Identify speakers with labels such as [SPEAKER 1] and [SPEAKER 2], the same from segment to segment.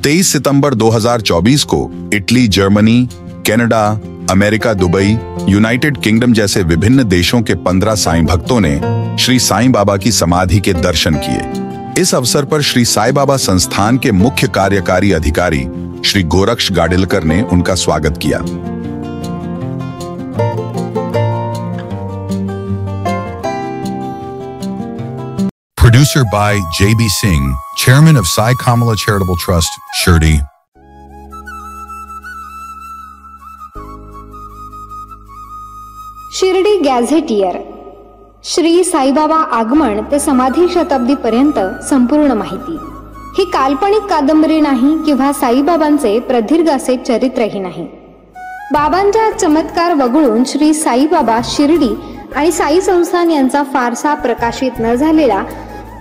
[SPEAKER 1] 23 सितंबर 2024 को Italy, Germany, Canada, America, Dubai, United kingdom जैसे विभिन्न देशों के 15 साईं भक्तों ने श्री साईं बाबा की समाधि के दर्शन किए। इस अवसर पर श्री साईं बाबा संस्थान के मुख्य कार्यकारी अधिकारी श्री गोरक्ष गाडिलकर ने उनका स्वागत KIA.
[SPEAKER 2] Producer by J.B. Singh, Chairman of Sai Kamala Charitable Trust, Shirdi.
[SPEAKER 3] Shirdi gazetteer, Shri Saibaba आगमन ते समाधी शताब्दी पर्यंत संपूर्ण माहिती। ही काल्पनिक कादंबरी नाही किंवा साईबाबांचे प्रदीर्घ असे चरित्रही नाही। बाबांच्या चमत्कार वगळून श्री साईबाबा, शिर्डी आणि साई संस्थान यांचा फारसा प्रकाशित न झालेला,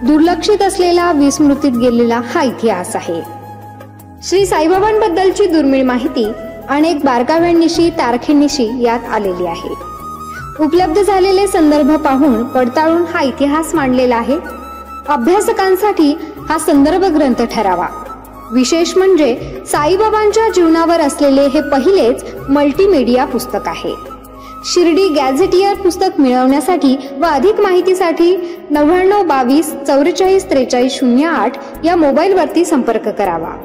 [SPEAKER 3] दुर्लक्षित असलेला, विस्मृतीत गेलेला हा इतिहास आहे। श्री साईबाबांबद्दलची दुर्मिळ माहिती अनेक बारकाव्यांनिशी, तारखेनिशी यात आलेली आहे। उपलब्ध झालेले संदर्भ पाहून पडताळून हा इतिहास मांडलेला आहे। अभ्यासकांसाठी हा संदर्भ ग्रंथ ठरावा। विशेष म्हणजे साईबाबांच्या जीवनावर असलेले हे पहिलेच मल्टीमीडिया पुस्तक आहे। शिर्डी गॅझेटियर पुस्तक मिळवण्यासाठी व अधिक माहितीसाठी 99 22 44 43 08 या मोबाईलवरती संपर्क करावा।